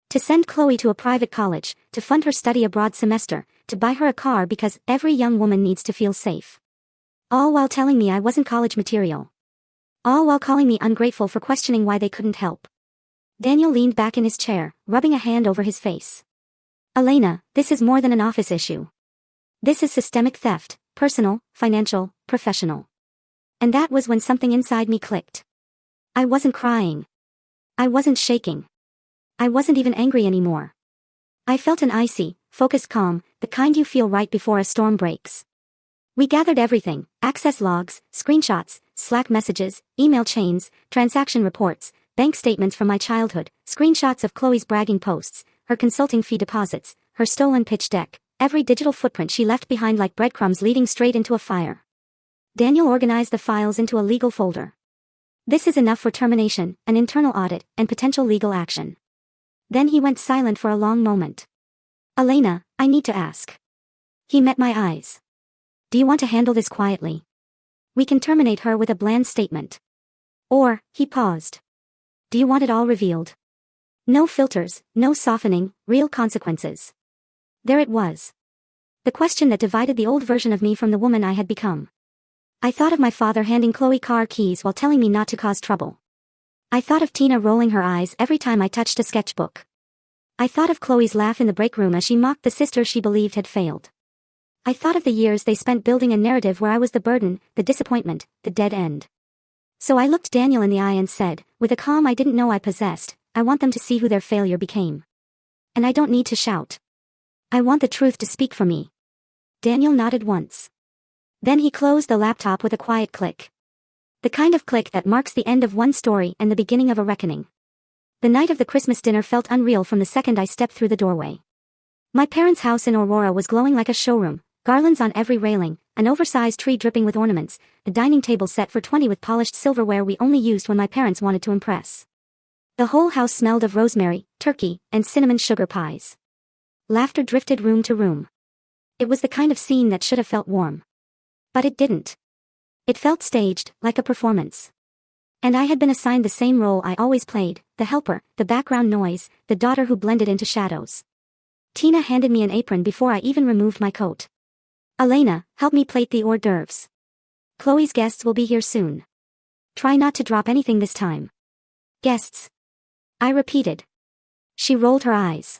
To send Chloe to a private college, to fund her study abroad semester, to buy her a car because every young woman needs to feel safe. All while telling me I wasn't college material. All while calling me ungrateful for questioning why they couldn't help." Daniel leaned back in his chair, rubbing a hand over his face. "Elena, this is more than an office issue. This is systemic theft, personal, financial, professional." And that was when something inside me clicked. I wasn't crying. I wasn't shaking. I wasn't even angry anymore. I felt an icy, focused calm, the kind you feel right before a storm breaks. We gathered everything: access logs, screenshots, Slack messages, email chains, transaction reports, bank statements from my childhood, screenshots of Chloe's bragging posts, her consulting fee deposits, her stolen pitch deck, every digital footprint she left behind like breadcrumbs leading straight into a fire. Daniel organized the files into a legal folder. "This is enough for termination, an internal audit, and potential legal action." Then he went silent for a long moment. "Elena, I need to ask." He met my eyes. "Do you want to handle this quietly? We can terminate her with a bland statement. Or," he paused. "Do you want it all revealed? No filters, no softening, real consequences." There it was. The question that divided the old version of me from the woman I had become. I thought of my father handing Chloe car keys while telling me not to cause trouble. I thought of Tina rolling her eyes every time I touched a sketchbook. I thought of Chloe's laugh in the break room as she mocked the sister she believed had failed. I thought of the years they spent building a narrative where I was the burden, the disappointment, the dead end. So I looked Daniel in the eye and said, with a calm I didn't know I possessed, "I want them to see who their failure became. And I don't need to shout. I want the truth to speak for me." Daniel nodded once. Then he closed the laptop with a quiet click. The kind of click that marks the end of one story and the beginning of a reckoning. The night of the Christmas dinner felt unreal from the second I stepped through the doorway. My parents' house in Aurora was glowing like a showroom, garlands on every railing, an oversized tree dripping with ornaments, a dining table set for 20 with polished silverware we only used when my parents wanted to impress. The whole house smelled of rosemary, turkey, and cinnamon sugar pies. Laughter drifted room to room. It was the kind of scene that should have felt warm. But it didn't. It felt staged, like a performance. And I had been assigned the same role I always played, the helper, the background noise, the daughter who blended into shadows. Tina handed me an apron before I even removed my coat. Elena, help me plate the hors d'oeuvres. Chloe's guests will be here soon. Try not to drop anything this time. Guests. I repeated. She rolled her eyes.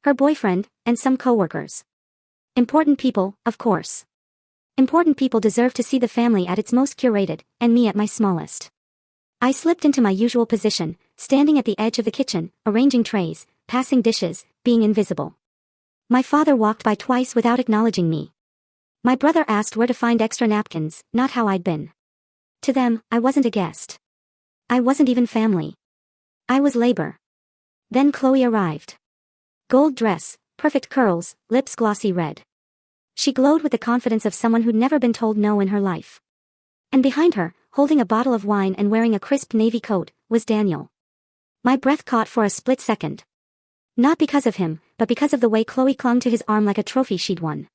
Her boyfriend, and some coworkers. Important people, of course. Important people deserve to see the family at its most curated, and me at my smallest. I slipped into my usual position, standing at the edge of the kitchen, arranging trays, passing dishes, being invisible. My father walked by twice without acknowledging me. My brother asked where to find extra napkins, not how I'd been. To them, I wasn't a guest. I wasn't even family. I was labor. Then Chloe arrived. Gold dress, perfect curls, lips glossy red. She glowed with the confidence of someone who'd never been told no in her life. And behind her, holding a bottle of wine and wearing a crisp navy coat, was Daniel. My breath caught for a split second. Not because of him, but because of the way Chloe clung to his arm like a trophy she'd won.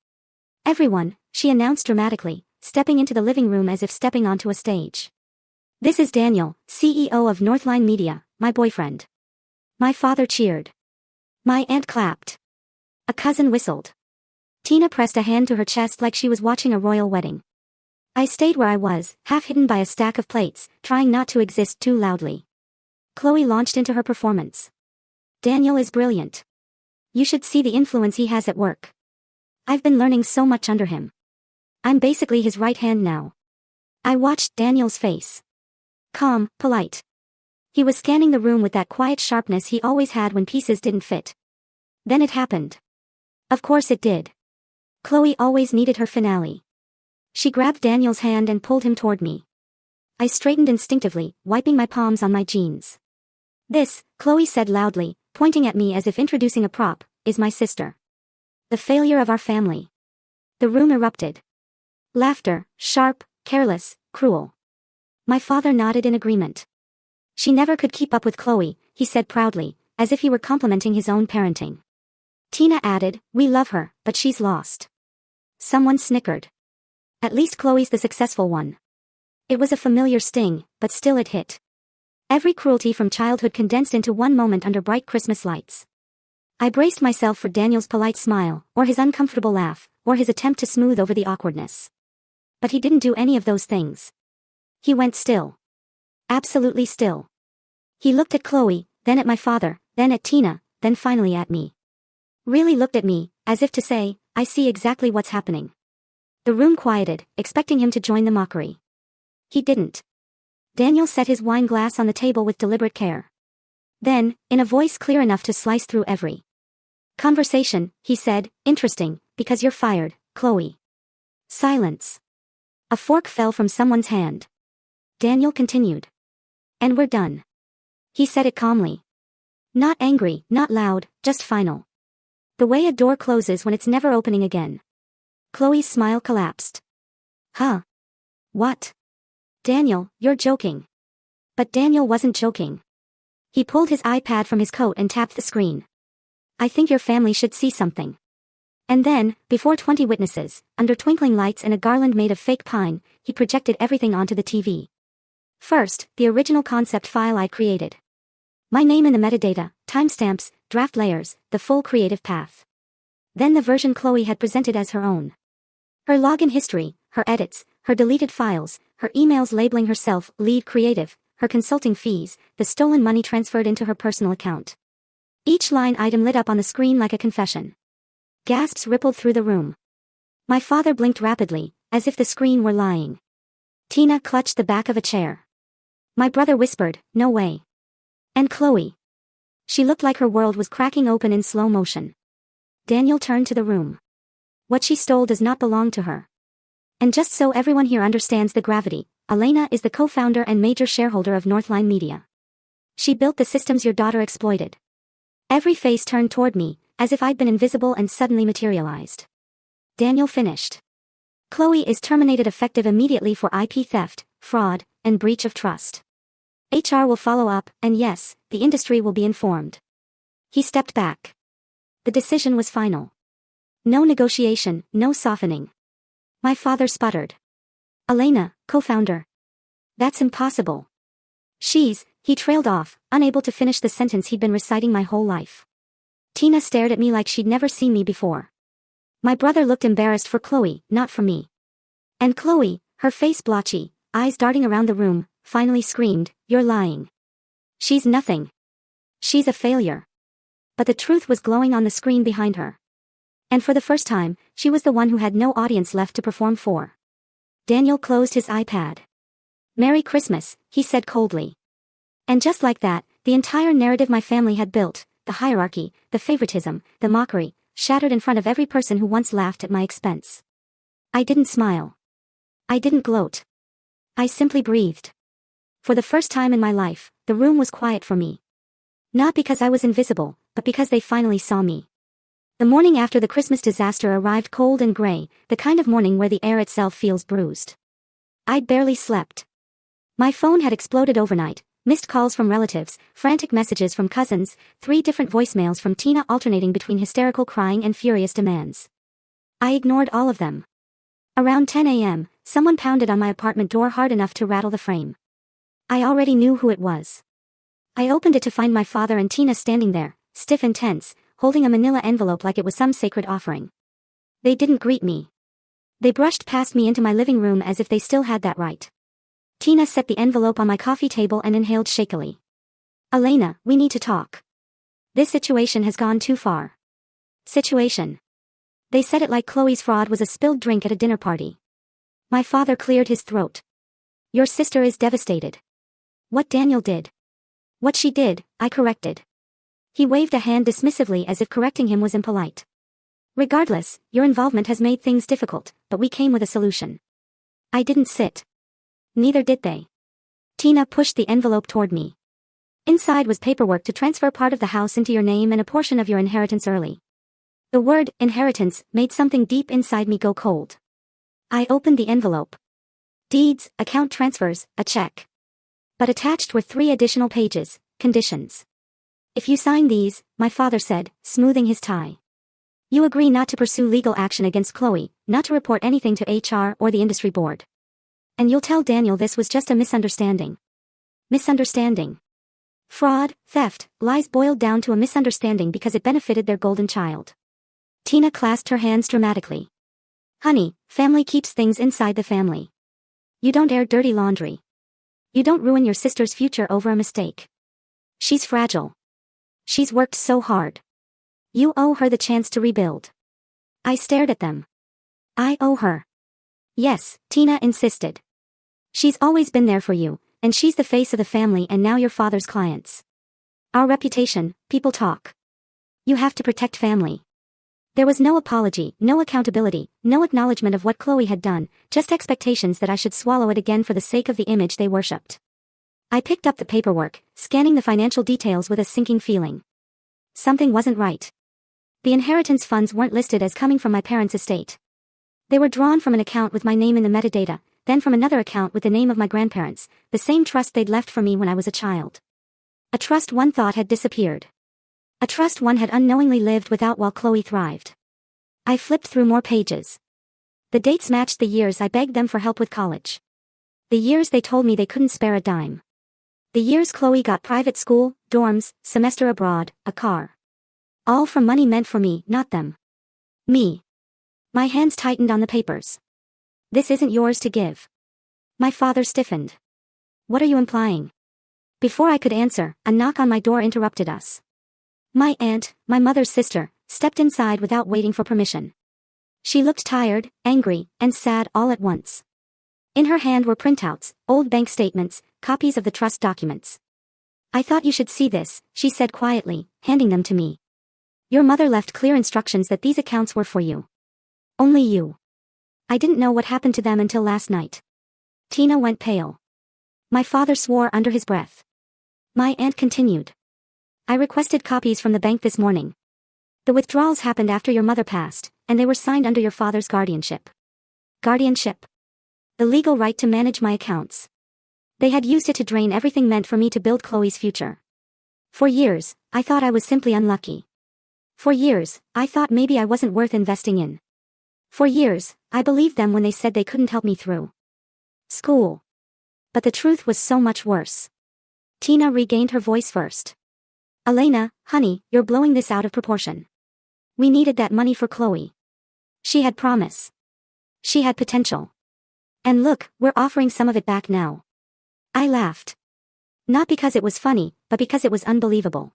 Everyone, she announced dramatically, stepping into the living room as if stepping onto a stage. This is Daniel, CEO of Northline Media, my boyfriend. My father cheered. My aunt clapped. A cousin whistled. Tina pressed a hand to her chest like she was watching a royal wedding. I stayed where I was, half hidden by a stack of plates, trying not to exist too loudly. Chloe launched into her performance. Daniel is brilliant. You should see the influence he has at work. I've been learning so much under him. I'm basically his right hand now. I watched Daniel's face. Calm, polite. He was scanning the room with that quiet sharpness he always had when pieces didn't fit. Then it happened. Of course it did. Chloe always needed her finale. She grabbed Daniel's hand and pulled him toward me. I straightened instinctively, wiping my palms on my jeans. This, Chloe said loudly, pointing at me as if introducing a prop, is my sister. The failure of our family. The room erupted. Laughter, sharp, careless, cruel. My father nodded in agreement. She never could keep up with Chloe, he said proudly, as if he were complimenting his own parenting. Tina added, we love her, but she's lost. Someone snickered. At least Chloe's the successful one. It was a familiar sting, but still it hit. Every cruelty from childhood condensed into one moment under bright Christmas lights. I braced myself for Daniel's polite smile, or his uncomfortable laugh, or his attempt to smooth over the awkwardness. But he didn't do any of those things. He went still. Absolutely still. He looked at Chloe, then at my father, then at Tina, then finally at me. Really looked at me, as if to say, I see exactly what's happening. The room quieted, expecting him to join the mockery. He didn't. Daniel set his wine glass on the table with deliberate care. Then, in a voice clear enough to slice through every conversation, he said, interesting, because you're fired, Chloe. Silence. A fork fell from someone's hand. Daniel continued. And we're done. He said it calmly. Not angry, not loud, just final. The way a door closes when it's never opening again. Chloe's smile collapsed. Huh? What? Daniel, you're joking. But Daniel wasn't joking. He pulled his iPad from his coat and tapped the screen. I think your family should see something. And then, before 20 witnesses, under twinkling lights and a garland made of fake pine, he projected everything onto the TV. First, the original concept file I created. My name in the metadata, timestamps, draft layers, the full creative path. Then the version Chloe had presented as her own. Her login history, her edits, her deleted files, her emails labeling herself lead creative, her consulting fees, the stolen money transferred into her personal account. Each line item lit up on the screen like a confession. Gasps rippled through the room. My father blinked rapidly, as if the screen were lying. Tina clutched the back of a chair. My brother whispered, no way. And Chloe. She looked like her world was cracking open in slow motion. Daniel turned to the room. What she stole does not belong to her. And just so everyone here understands the gravity, Elena is the co-founder and major shareholder of Northline Media. She built the systems your daughter exploited. Every face turned toward me, as if I'd been invisible and suddenly materialized. Daniel finished. Chloe is terminated effective immediately for IP theft, fraud, and breach of trust. HR will follow up, and yes, the industry will be informed. He stepped back. The decision was final. No negotiation, no softening. My father sputtered. Elena, co-founder. That's impossible. He trailed off, unable to finish the sentence he'd been reciting my whole life. Tina stared at me like she'd never seen me before. My brother looked embarrassed for Chloe, not for me. And Chloe, her face blotchy, eyes darting around the room, finally screamed, "You're lying. She's nothing. She's a failure." But the truth was glowing on the screen behind her. And for the first time, she was the one who had no audience left to perform for. Daniel closed his iPad. "Merry Christmas," he said coldly. And just like that, the entire narrative my family had built, the hierarchy, the favoritism, the mockery, shattered in front of every person who once laughed at my expense. I didn't smile. I didn't gloat. I simply breathed. For the first time in my life, the room was quiet for me. Not because I was invisible, but because they finally saw me. The morning after the Christmas disaster arrived cold and gray, the kind of morning where the air itself feels bruised. I'd barely slept. My phone had exploded overnight, missed calls from relatives, frantic messages from cousins, 3 different voicemails from Tina alternating between hysterical crying and furious demands. I ignored all of them. Around 10 a.m., someone pounded on my apartment door hard enough to rattle the frame. I already knew who it was. I opened it to find my father and Tina standing there, stiff and tense, holding a manila envelope like it was some sacred offering. They didn't greet me. They brushed past me into my living room as if they still had that right. Tina set the envelope on my coffee table and inhaled shakily. "Elena, we need to talk. This situation has gone too far." Situation. They said it like Chloe's fraud was a spilled drink at a dinner party. My father cleared his throat. "Your sister is devastated." What Daniel did. What she did, I corrected. He waved a hand dismissively as if correcting him was impolite. "Regardless, your involvement has made things difficult, but we came with a solution." I didn't sit. Neither did they. Tina pushed the envelope toward me. Inside was paperwork to transfer part of the house into your name and a portion of your inheritance early. The word, inheritance, made something deep inside me go cold. I opened the envelope. Deeds, account transfers, a check. But attached were 3 additional pages, conditions. "If you sign these," my father said, smoothing his tie, "you agree not to pursue legal action against Chloe, not to report anything to HR or the industry board. And you'll tell Daniel this was just a misunderstanding." Misunderstanding. Fraud, theft, lies boiled down to a misunderstanding because it benefited their golden child. Tina clasped her hands dramatically. "Honey, family keeps things inside the family. You don't air dirty laundry. You don't ruin your sister's future over a mistake. She's fragile. She's worked so hard. You owe her the chance to rebuild." I stared at them. "I owe her." "Yes," Tina insisted. "She's always been there for you, and she's the face of the family and now your father's clients. Our reputation, people talk. You have to protect family." There was no apology, no accountability, no acknowledgement of what Chloe had done, just expectations that I should swallow it again for the sake of the image they worshipped. I picked up the paperwork, scanning the financial details with a sinking feeling. Something wasn't right. The inheritance funds weren't listed as coming from my parents' estate. They were drawn from an account with my name in the metadata, then from another account with the name of my grandparents, the same trust they'd left for me when I was a child. A trust one thought had disappeared. A trust one had unknowingly lived without while Chloe thrived. I flipped through more pages. The dates matched the years I begged them for help with college. The years they told me they couldn't spare a dime. The years Chloe got private school, dorms, semester abroad, a car. All from money meant for me, not them. Me. My hands tightened on the papers. "This isn't yours to give." My father stiffened. "What are you implying?" Before I could answer, a knock on my door interrupted us. My aunt, my mother's sister, stepped inside without waiting for permission. She looked tired, angry, and sad all at once. In her hand were printouts, old bank statements, copies of the trust documents. "I thought you should see this," she said quietly, handing them to me. "Your mother left clear instructions that these accounts were for you. Only you." I didn't know what happened to them until last night. Tina went pale. My father swore under his breath. My aunt continued. I requested copies from the bank this morning. The withdrawals happened after your mother passed, and they were signed under your father's guardianship. Guardianship? The legal right to manage my accounts. They had used it to drain everything meant for me to build Chloe's future. For years, I thought I was simply unlucky. For years, I thought maybe I wasn't worth investing in. For years, I believed them when they said they couldn't help me through school. But the truth was so much worse. Tina regained her voice first. Elena, honey, you're blowing this out of proportion. We needed that money for Chloe. She had promise. She had potential. And look, we're offering some of it back now. I laughed. Not because it was funny, but because it was unbelievable.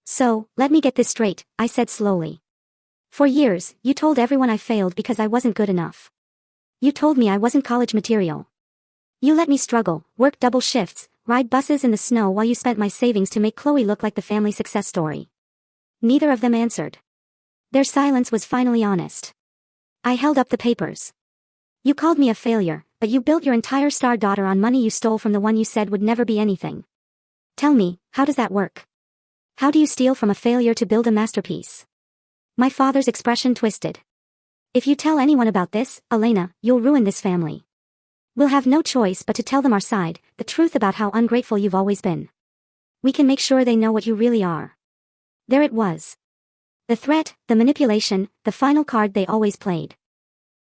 So, let me get this straight, I said slowly. For years, you told everyone I failed because I wasn't good enough. You told me I wasn't college material. You let me struggle, work double shifts, ride buses in the snow while you spent my savings to make Chloe look like the family success story. Neither of them answered. Their silence was finally honest. I held up the papers. You called me a failure, but you built your entire star daughter on money you stole from the one you said would never be anything. Tell me, how does that work? How do you steal from a failure to build a masterpiece? My father's expression twisted. If you tell anyone about this, Elena, you'll ruin this family. We'll have no choice but to tell them our side, the truth about how ungrateful you've always been. We can make sure they know what you really are. There it was. The threat, the manipulation, the final card they always played.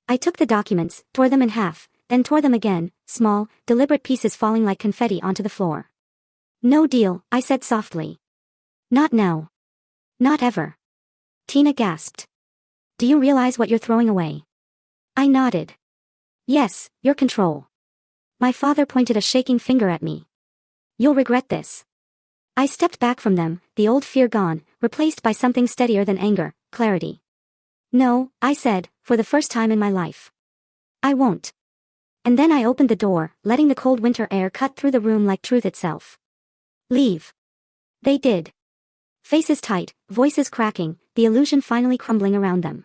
I took the documents, tore them in half, then tore them again, small, deliberate pieces falling like confetti onto the floor. No deal, I said softly. Not now. Not ever. Tina gasped. Do you realize what you're throwing away? I nodded. Yes, your control. My father pointed a shaking finger at me. You'll regret this. I stepped back from them, the old fear gone, replaced by something steadier than anger, clarity. No, I said, for the first time in my life. I won't. And then I opened the door, letting the cold winter air cut through the room like truth itself. Leave. They did. Faces tight, voices cracking, the illusion finally crumbling around them.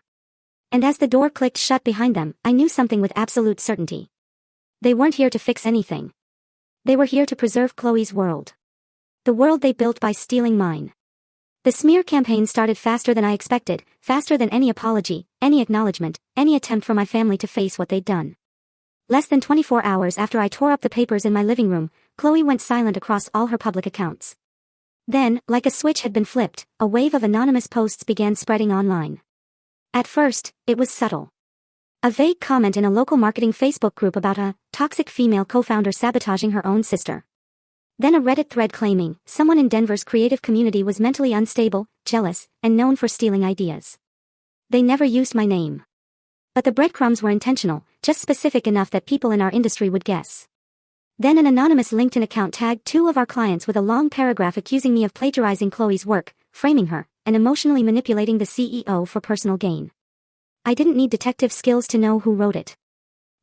And as the door clicked shut behind them, I knew something with absolute certainty. They weren't here to fix anything. They were here to preserve Chloe's world. The world they built by stealing mine. The smear campaign started faster than I expected, faster than any apology, any acknowledgement, any attempt for my family to face what they'd done. Less than 24 hours after I tore up the papers in my living room, Chloe went silent across all her public accounts. Then, like a switch had been flipped, a wave of anonymous posts began spreading online. At first, it was subtle. A vague comment in a local marketing Facebook group about a toxic female co-founder sabotaging her own sister. Then a Reddit thread claiming someone in Denver's creative community was mentally unstable, jealous, and known for stealing ideas. They never used my name. But the breadcrumbs were intentional, just specific enough that people in our industry would guess. Then an anonymous LinkedIn account tagged 2 of our clients with a long paragraph accusing me of plagiarizing Chloe's work, framing her, and emotionally manipulating the CEO for personal gain. I didn't need detective skills to know who wrote it.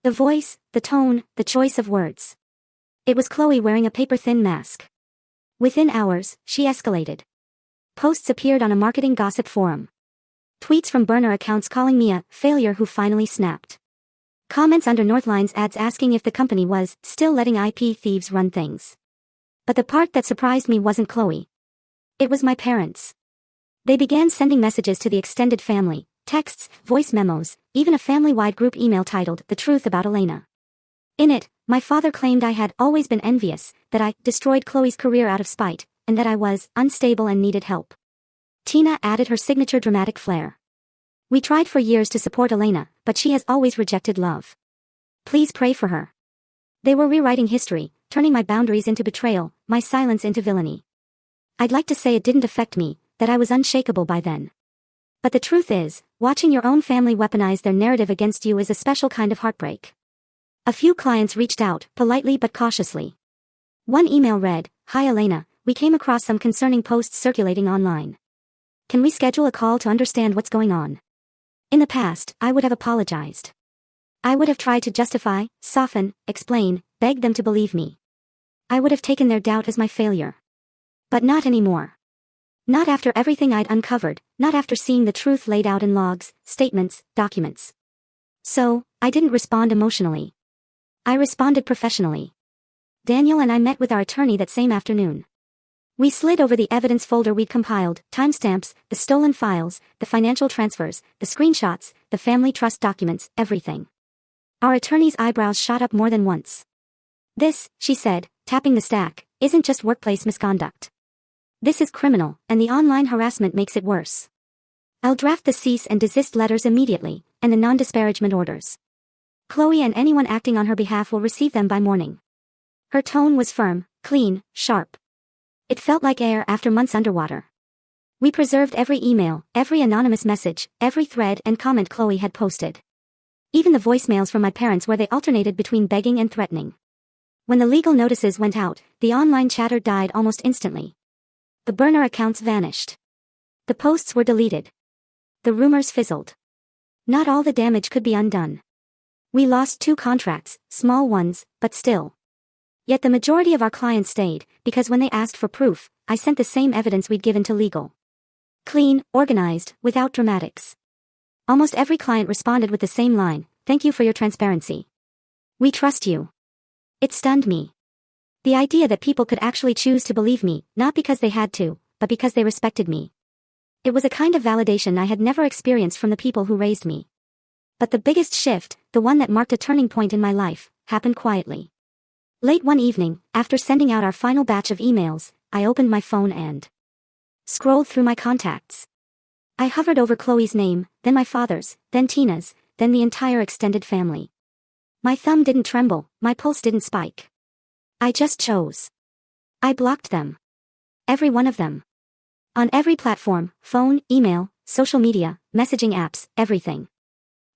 The voice, the tone, the choice of words. It was Chloe wearing a paper-thin mask. Within hours, she escalated. Posts appeared on a marketing gossip forum. Tweets from burner accounts calling me a failure who finally snapped. Comments under Northline's ads asking if the company was still letting IP thieves run things. But the part that surprised me wasn't Chloe. It was my parents. They began sending messages to the extended family, texts, voice memos, even a family-wide group email titled The Truth About Elena. In it, my father claimed I had always been envious, that I destroyed Chloe's career out of spite, and that I was unstable and needed help. Tina added her signature dramatic flair. We tried for years to support Elena, but she has always rejected love. Please pray for her. They were rewriting history, turning my boundaries into betrayal, my silence into villainy. I'd like to say it didn't affect me, that I was unshakable by then. But the truth is, watching your own family weaponize their narrative against you is a special kind of heartbreak. A few clients reached out, politely but cautiously. One email read, "Hi Elena, we came across some concerning posts circulating online. Can we schedule a call to understand what's going on?" In the past, I would have apologized. I would have tried to justify, soften, explain, beg them to believe me. I would have taken their doubt as my failure. But not anymore. Not after everything I'd uncovered, not after seeing the truth laid out in logs, statements, documents. So, I didn't respond emotionally. I responded professionally. Daniel and I met with our attorney that same afternoon. We slid over the evidence folder we'd compiled, timestamps, the stolen files, the financial transfers, the screenshots, the family trust documents, everything. Our attorney's eyebrows shot up more than once. This, she said, tapping the stack, isn't just workplace misconduct. This is criminal, and the online harassment makes it worse. I'll draft the cease and desist letters immediately, and the non-disparagement orders. Chloe and anyone acting on her behalf will receive them by morning. Her tone was firm, clean, sharp. It felt like air after months underwater. We preserved every email, every anonymous message, every thread and comment Chloe had posted. Even the voicemails from my parents where they alternated between begging and threatening. When the legal notices went out, the online chatter died almost instantly. The burner accounts vanished. The posts were deleted. The rumors fizzled. Not all the damage could be undone. We lost 2 contracts, small ones, but still. Yet the majority of our clients stayed, because when they asked for proof, I sent the same evidence we'd given to legal. Clean, organized, without dramatics. Almost every client responded with the same line, "Thank you for your transparency. We trust you." It stunned me. The idea that people could actually choose to believe me, not because they had to, but because they respected me. It was a kind of validation I had never experienced from the people who raised me. But the biggest shift, the one that marked a turning point in my life, happened quietly. Late one evening, after sending out our final batch of emails, I opened my phone and scrolled through my contacts. I hovered over Chloe's name, then my father's, then Tina's, then the entire extended family. My thumb didn't tremble, my pulse didn't spike. I just chose. I blocked them. Every one of them. On every platform, phone, email, social media, messaging apps, everything.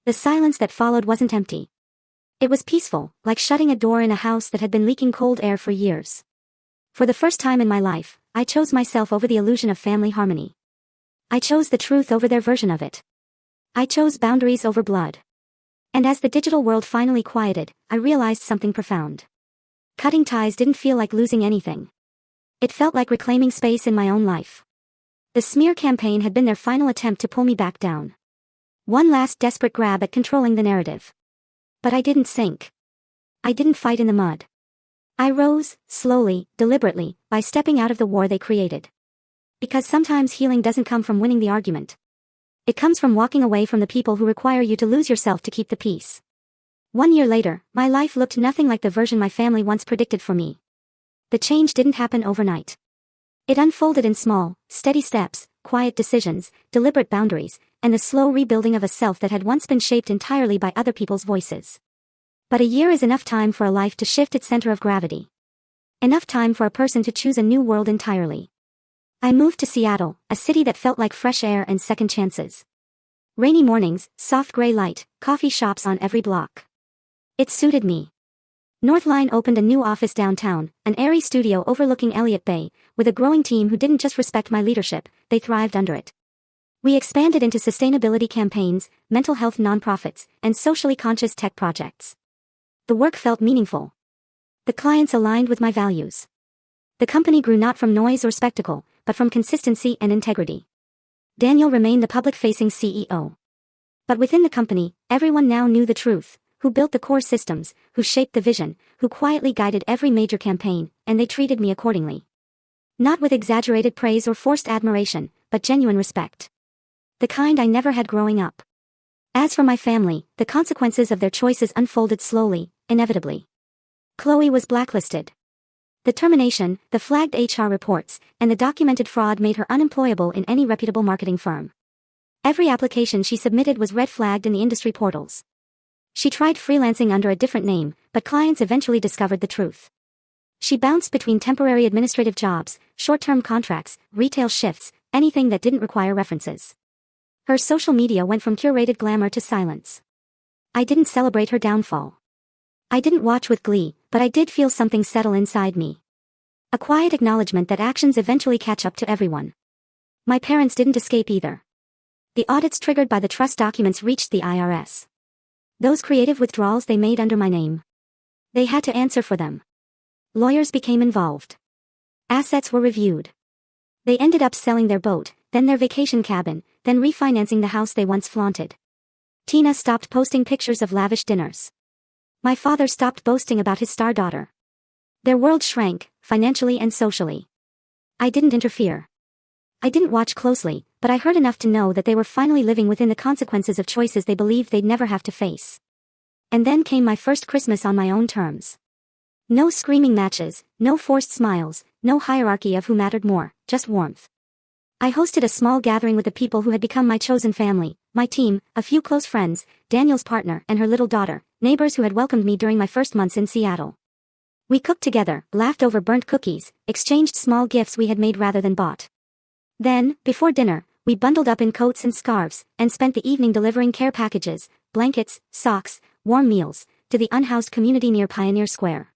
The silence that followed wasn't empty. It was peaceful, like shutting a door in a house that had been leaking cold air for years. For the first time in my life, I chose myself over the illusion of family harmony. I chose the truth over their version of it. I chose boundaries over blood. And as the digital world finally quieted, I realized something profound. Cutting ties didn't feel like losing anything. It felt like reclaiming space in my own life. The smear campaign had been their final attempt to pull me back down. One last desperate grab at controlling the narrative. But I didn't sink. I didn't fight in the mud. I rose, slowly, deliberately, by stepping out of the war they created. Because sometimes healing doesn't come from winning the argument. It comes from walking away from the people who require you to lose yourself to keep the peace. 1 year later, my life looked nothing like the version my family once predicted for me. The change didn't happen overnight. It unfolded in small, steady steps, quiet decisions, deliberate boundaries, and the slow rebuilding of a self that had once been shaped entirely by other people's voices. But a year is enough time for a life to shift its center of gravity. Enough time for a person to choose a new world entirely. I moved to Seattle, a city that felt like fresh air and second chances. Rainy mornings, soft gray light, coffee shops on every block. It suited me. Northline opened a new office downtown, an airy studio overlooking Elliott Bay, with a growing team who didn't just respect my leadership, they thrived under it. We expanded into sustainability campaigns, mental health nonprofits, and socially conscious tech projects. The work felt meaningful. The clients aligned with my values. The company grew not from noise or spectacle, but from consistency and integrity. Daniel remained the public-facing CEO. But within the company, everyone now knew the truth, who built the core systems, who shaped the vision, who quietly guided every major campaign, and they treated me accordingly. Not with exaggerated praise or forced admiration, but genuine respect. The kind I never had growing up. As for my family, the consequences of their choices unfolded slowly, inevitably. Chloe was blacklisted. The termination, the flagged HR reports, and the documented fraud made her unemployable in any reputable marketing firm. Every application she submitted was red flagged in the industry portals. She tried freelancing under a different name, but clients eventually discovered the truth. She bounced between temporary administrative jobs, short-term contracts, retail shifts, anything that didn't require references. Her social media went from curated glamour to silence. I didn't celebrate her downfall. I didn't watch with glee, but I did feel something settle inside me. A quiet acknowledgement that actions eventually catch up to everyone. My parents didn't escape either. The audits triggered by the trust documents reached the IRS. Those creative withdrawals they made under my name. They had to answer for them. Lawyers became involved. Assets were reviewed. They ended up selling their boat, then their vacation cabin, then refinancing the house they once flaunted. Tina stopped posting pictures of lavish dinners. My father stopped boasting about his star daughter. Their world shrank, financially and socially. I didn't interfere. I didn't watch closely, but I heard enough to know that they were finally living within the consequences of choices they believed they'd never have to face. And then came my first Christmas on my own terms. No screaming matches, no forced smiles, no hierarchy of who mattered more, just warmth. I hosted a small gathering with the people who had become my chosen family, my team, a few close friends, Daniel's partner and her little daughter, neighbors who had welcomed me during my first months in Seattle. We cooked together, laughed over burnt cookies, exchanged small gifts we had made rather than bought. Then, before dinner, we bundled up in coats and scarves, and spent the evening delivering care packages, blankets, socks, warm meals, to the unhoused community near Pioneer Square.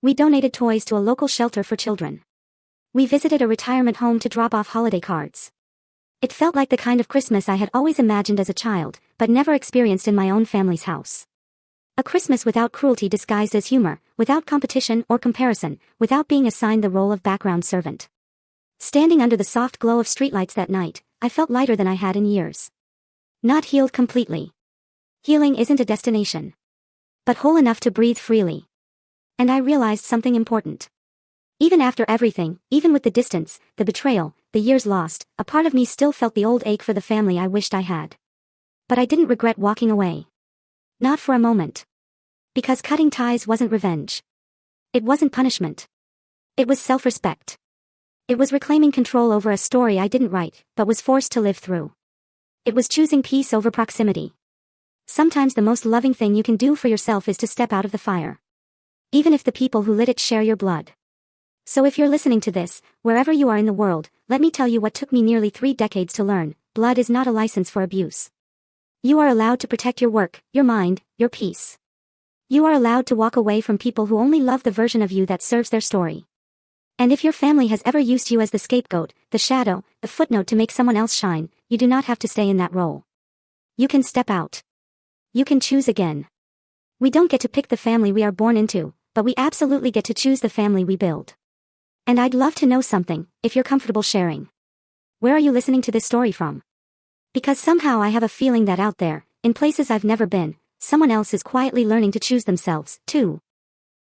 We donated toys to a local shelter for children. We visited a retirement home to drop off holiday cards. It felt like the kind of Christmas I had always imagined as a child, but never experienced in my own family's house. A Christmas without cruelty disguised as humor, without competition or comparison, without being assigned the role of background servant. Standing under the soft glow of streetlights that night, I felt lighter than I had in years. Not healed completely. Healing isn't a destination. But whole enough to breathe freely. And I realized something important. Even after everything, even with the distance, the betrayal, the years lost, a part of me still felt the old ache for the family I wished I had. But I didn't regret walking away. Not for a moment. Because cutting ties wasn't revenge. It wasn't punishment. It was self-respect. It was reclaiming control over a story I didn't write, but was forced to live through. It was choosing peace over proximity. Sometimes the most loving thing you can do for yourself is to step out of the fire. Even if the people who lit it share your blood. So if you're listening to this, wherever you are in the world, let me tell you what took me nearly 3 decades to learn: blood is not a license for abuse. You are allowed to protect your work, your mind, your peace. You are allowed to walk away from people who only love the version of you that serves their story. And if your family has ever used you as the scapegoat, the shadow, the footnote to make someone else shine, you do not have to stay in that role. You can step out. You can choose again. We don't get to pick the family we are born into, but we absolutely get to choose the family we build. And I'd love to know something, if you're comfortable sharing. Where are you listening to this story from? Because somehow I have a feeling that out there, in places I've never been, someone else is quietly learning to choose themselves, too.